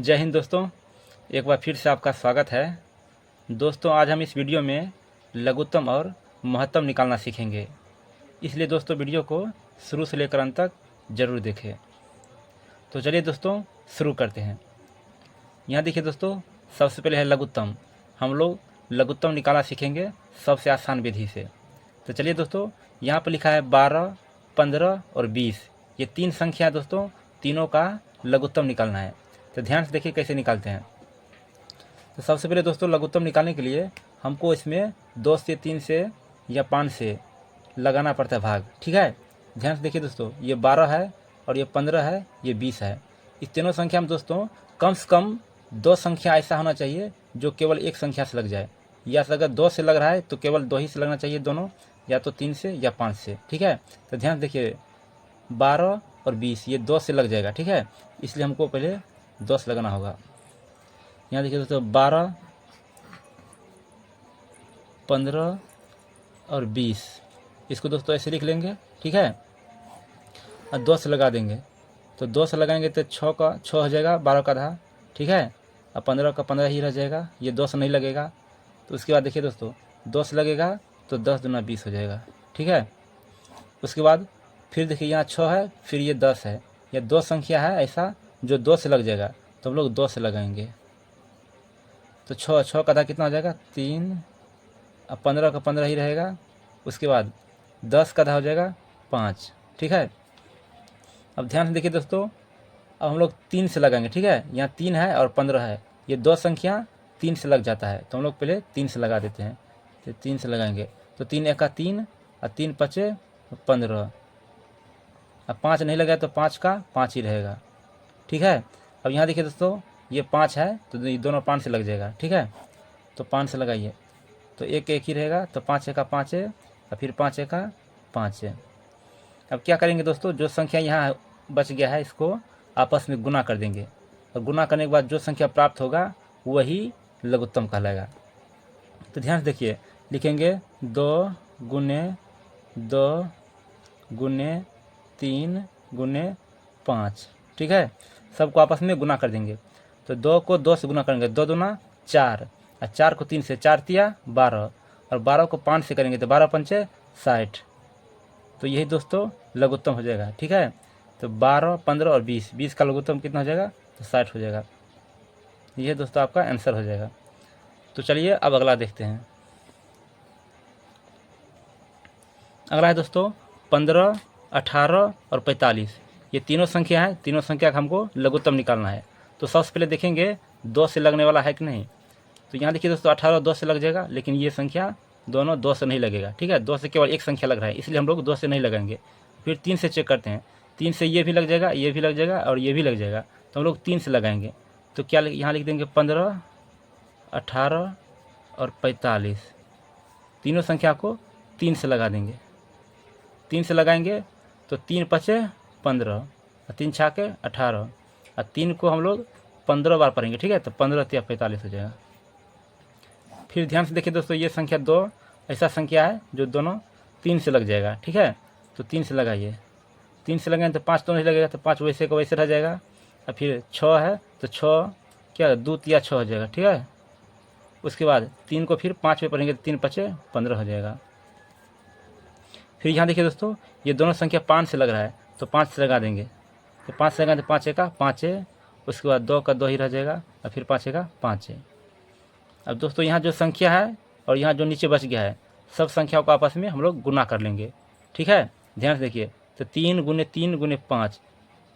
जय हिंद दोस्तों, एक बार फिर से आपका स्वागत है। दोस्तों आज हम इस वीडियो में लघुत्तम और महत्तम निकालना सीखेंगे, इसलिए दोस्तों वीडियो को शुरू से लेकर अंत तक ज़रूर देखें। तो चलिए दोस्तों शुरू करते हैं। यहाँ देखिए दोस्तों, सबसे पहले है लघुत्तम। हम लोग लघुत्तम निकालना सीखेंगे सबसे आसान विधि से। तो चलिए दोस्तों, यहाँ पर लिखा है 12, 15 और 20। ये तीन संख्या दोस्तों, तीनों का लघुत्तम निकालना है। तो ध्यान से देखिए कैसे निकालते हैं। तो सबसे पहले दोस्तों लघुत्तम निकालने के लिए हमको इसमें 2 से 3 से या 5 से लगाना पड़ता है भाग। ठीक है, ध्यान से देखिए दोस्तों, ये 12 है और ये 15 है, ये 20 है। इस तीनों संख्या में दोस्तों कम से कम 2 संख्या ऐसा होना चाहिए जो केवल एक संख्या से लग जाए, या अगर 2 से लग रहा है तो केवल 2 ही से लगना चाहिए दोनों, या तो 3 से या 5 से। ठीक है, तो ध्यान से देखिए 12 और 20 ये 2 से लग जाएगा। ठीक है, इसलिए हमको पहले 2 से लगाना होगा। यहाँ देखिए दोस्तों 12, 15 और 20, इसको दोस्तों ऐसे लिख लेंगे। ठीक है, और 2 से लगा देंगे। तो 2 से लगाएंगे तो 6 का 6 हो जाएगा, 12 का आधा। ठीक है, और 15 का 15 ही रह जाएगा, ये 2 से नहीं लगेगा। तो उसके बाद देखिए दोस्तों 2 से लगेगा तो 10 दूना 20 हो जाएगा। ठीक है, उसके बाद फिर देखिए यहाँ 6 है, फिर ये 10 है। ये 2 संख्या है ऐसा जो 2 से लग जाएगा, तो हम लोग 2 से लगाएंगे। तो 6 का आधा कितना हो जाएगा 3, अब 15 का 15 ही रहेगा। उसके बाद 10 का आधा हो जाएगा 5। ठीक है, अब ध्यान से देखिए दोस्तों, अब हम लोग 3 से लगाएंगे। ठीक है, यहाँ 3 है और 15 है, ये 2 संख्या 3 से लग जाता है, तो हम लोग पहले 3 से लगा देते हैं। तो 3 से लगाएंगे तो 3 एका 3 और 3 पचे 15। अब 5 नहीं लगा तो 5 का 5 ही रहेगा। ठीक है, अब यहाँ देखिए दोस्तों ये 5 है तो ये दोनों 5 से लग जाएगा। ठीक है, तो 5 से लगाइए तो एक ही रहेगा, तो 5 एका 5 है और फिर 5 एका 5 है। अब क्या करेंगे दोस्तों, जो संख्या यहाँ बच गया है इसको आपस में गुना कर देंगे, और गुना करने के बाद जो संख्या प्राप्त होगा वही लघुत्तम कहलाएगा। तो ध्यान से देखिए, लिखेंगे 2 गुने 2 गुने 3 गुने 5। ठीक है, सबको आपस में गुना कर देंगे। तो 2 को 2 से गुना करेंगे, 2 दूना 4, और 4 को 3 से, 4 तिया 12, और 12 को 5 से करेंगे तो 12 पंचे 60। तो यही दोस्तों लघुत्तम हो जाएगा। ठीक है, तो 12, 15 और 20, 20 का लघुत्तम कितना हो जाएगा तो 60 हो जाएगा। यह दोस्तों आपका आंसर हो जाएगा। तो चलिए अब अगला देखते हैं। अगला है दोस्तों 15, 18 और 45। ये तीनों संख्या है, तीनों संख्या का हमको लघुत्तम निकालना है। तो सबसे पहले देखेंगे 2 से लगने वाला है कि नहीं। तो यहाँ देखिए दोस्तों 18 2 से लग जाएगा, लेकिन ये संख्या दोनों 2 से नहीं लगेगा। ठीक है, 2 से केवल एक संख्या लग रहा है, इसलिए हम लोग 2 से नहीं लगाएंगे। फिर 3 से चेक करते हैं, 3 से ये भी लग जाएगा, ये भी लग जाएगा और ये भी लग जाएगा, तो हम लोग 3 से लगाएंगे। तो क्या यहाँ लिख देंगे 15, 18 और 45, तीनों संख्या को 3 से लगा देंगे। 3 से लगाएंगे तो 3 पचे 15 और 3 छाके 18, और 3 को हम लोग 15 बार पढ़ेंगे। ठीक है, तो 15 तिया 45 हो जाएगा। फिर ध्यान से देखिए दोस्तों, ये संख्या 2 ऐसा संख्या है जो दोनों 3 से लग जाएगा। ठीक है, तो 3 से लगाइए। 3 से लगाएंगे तो 5 तो नहीं लगेगा, तो 5 वैसे का वैसे रह जाएगा। और फिर 6 है तो 6 क्या 2 तिया 6 हो जाएगा। ठीक है, उसके बाद 3 को फिर 5 में पढ़ेंगे तो 3 पचे 15 हो जाएगा। फिर यहाँ देखिए दोस्तों, ये दोनों संख्या 5 से लग रहा है, तो 5 से लगा देंगे। तो 5 से लगाएंगे तो 5 एका 5 है, उसके बाद 2 का 2 ही रह जाएगा, और फिर 5 एका 5 है। अब दोस्तों यहाँ जो संख्या है और यहाँ जो नीचे बच गया है, सब संख्याओं को आपस में हम लोग गुना कर लेंगे। ठीक है, ध्यान से देखिए, तो 3 गुने 3 गुने 5,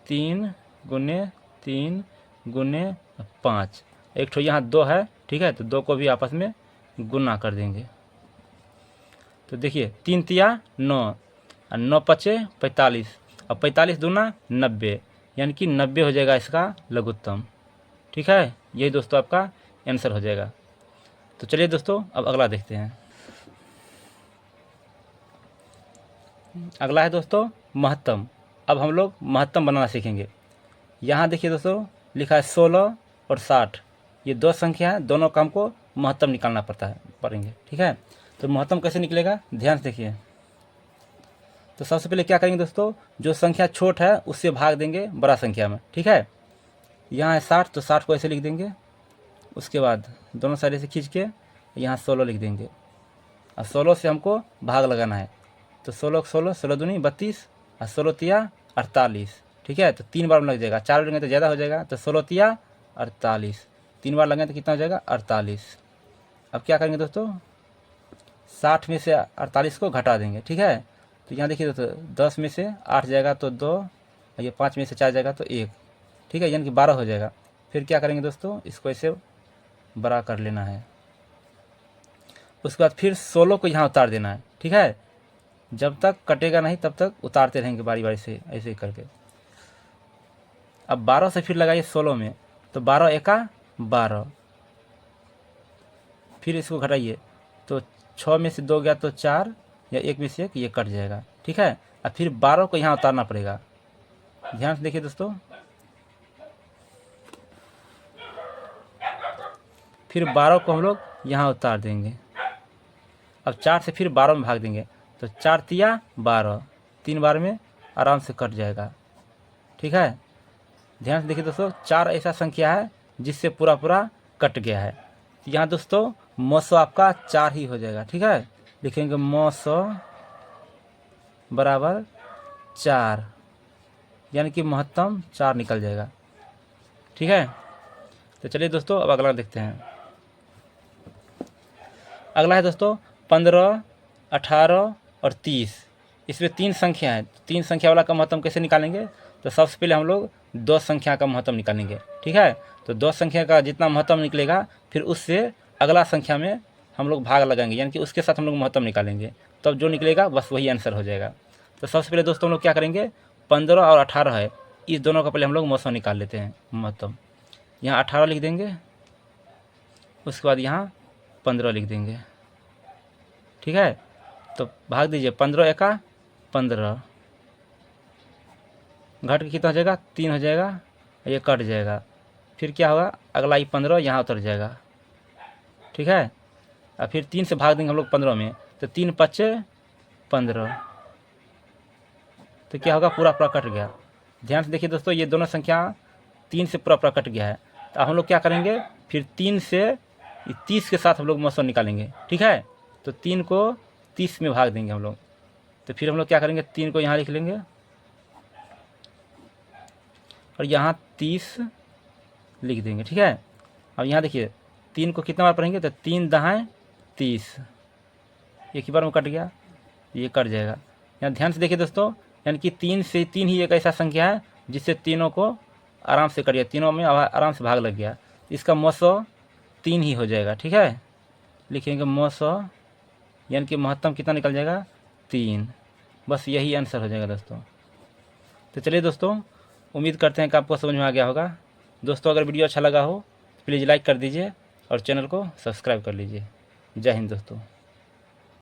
3 गुने 3 गुने 5, एक ठो यहाँ 2 है। ठीक है, तो 2 को भी आपस में गुना कर देंगे। तो देखिए 3 तिया 9 और 9 पचे 45, और 45 दूना 90, यानी कि 90 हो जाएगा इसका लघुत्तम। ठीक है, यही दोस्तों आपका आंसर हो जाएगा। तो चलिए दोस्तों अब अगला देखते हैं। अगला है दोस्तों महत्तम। अब हम लोग महत्तम बनाना सीखेंगे। यहाँ देखिए दोस्तों लिखा है 16 और 60, ये 2 संख्या है, दोनों का हमको महत्तम निकालना पड़ेंगे। ठीक है, तो महत्तम कैसे निकलेगा ध्यान से देखिए। तो सबसे पहले क्या करेंगे दोस्तों, जो संख्या छोट है उससे भाग देंगे बड़ा संख्या में। ठीक है, यहाँ है 60 तो 60 को ऐसे लिख देंगे। उसके बाद दोनों साइड से खींच के यहाँ 16 लिख देंगे। और 16 से हमको भाग लगाना है, तो 16 16 16 दूनी 32 और 16 तिया 48। ठीक है, तो 3 बार में लग जाएगा, 4 बार लगेंगे तो ज़्यादा हो जाएगा, तो 16 तिया 48, 3 बार लगेंगे तो कितना हो जाएगा 48। अब क्या करेंगे दोस्तों, 60 में से 48 को घटा देंगे। ठीक है, तो यहाँ देखिए दोस्तों 10 में से 8 जाएगा तो 2, और ये 5 में से 4 जाएगा तो 1। ठीक है, यानी कि 12 हो जाएगा। फिर क्या करेंगे दोस्तों, इसको ऐसे बड़ा कर लेना है। उसके बाद फिर 16 को यहाँ उतार देना है। ठीक है, जब तक कटेगा नहीं तब तक उतारते रहेंगे बारी बारी से ऐसे ही करके। अब 12 से फिर लगाइए 16 में, तो 12 एका 12, फिर इसको घटाइए तो 6 में से 2 गया तो 4, या 1 में से 1, ये कट जाएगा। ठीक है, और फिर 12 को यहाँ उतारना पड़ेगा। ध्यान से देखिए दोस्तों, फिर 12 को हम लोग यहाँ उतार देंगे। अब 4 से फिर 12 में भाग देंगे, तो 4 तिया 12, 3 बार में आराम से कट जाएगा। ठीक है, ध्यान से देखिए दोस्तों, 4 ऐसा संख्या है जिससे पूरा पूरा कट गया है। तो यहाँ दोस्तों मौसो आपका 4 ही हो जाएगा। ठीक है, लिखेंगे मौसो बराबर 4, यानी कि महत्तम 4 निकल जाएगा। ठीक है, तो चलिए दोस्तों अब अगला देखते हैं। अगला है दोस्तों 15, 18 और 30। इसमें 3 संख्या है। 3 संख्या वाला का महत्तम कैसे निकालेंगे, तो सबसे पहले हम लोग 2 संख्या का महत्तम निकालेंगे। ठीक है, तो 2 संख्या का जितना महत्तम निकलेगा फिर उससे अगला संख्या में हम लोग भाग लगाएंगे, यानी कि उसके साथ हम लोग महत्तम निकालेंगे, तब जो निकलेगा बस वही आंसर हो जाएगा। तो सबसे पहले दोस्तों हम लोग क्या करेंगे, 15 और 18 है, इस दोनों का पहले हम लोग मौसम निकाल लेते हैं महत्तम। यहाँ 18 लिख देंगे, उसके बाद यहाँ 15 लिख देंगे। ठीक है, तो भाग दीजिए, 15 एका 15, घट के कितना हो जाएगा 3 हो जाएगा, ये कट जाएगा। फिर क्या होगा, अगला ही 15 यहाँ उतर जाएगा। ठीक है, और फिर 3 से भाग देंगे हम लोग 15 में, तो 3 पच्चे 15, तो क्या होगा पूरा पूरा कट गया। ध्यान से देखिए दोस्तों, ये दोनों संख्या 3 से पूरा पूरा कट गया है। तो हम लोग क्या करेंगे, फिर 3 से 30 के साथ हम लोग मौसम निकालेंगे। ठीक है, तो 3 को 30 में भाग देंगे हम लोग, तो फिर हम लोग क्या करेंगे, 3 को यहाँ लिख लेंगे और यहाँ 30 लिख देंगे। ठीक है, अब यहाँ देखिए 3 को कितना बार पढ़ेंगे, तो 3 दहाएँ 30, एक ही बार में कट गया, ये कट जाएगा। यहाँ ध्यान से देखिए दोस्तों, यानी कि 3 से 3 ही एक ऐसा संख्या है जिससे तीनों को आराम से कट गया, तीनों में आराम से भाग लग गया, इसका मौसो 3 ही हो जाएगा। ठीक है, लिखेंगे मौसो, यानी कि महत्तम कितना निकल जाएगा 3, बस यही आंसर हो जाएगा दोस्तों। तो चलिए दोस्तों, उम्मीद करते हैं कि आपको समझ में आ गया होगा। दोस्तों अगर वीडियो अच्छा लगा हो प्लीज़ लाइक कर दीजिए और चैनल को सब्सक्राइब कर लीजिए। जय हिंद दोस्तों।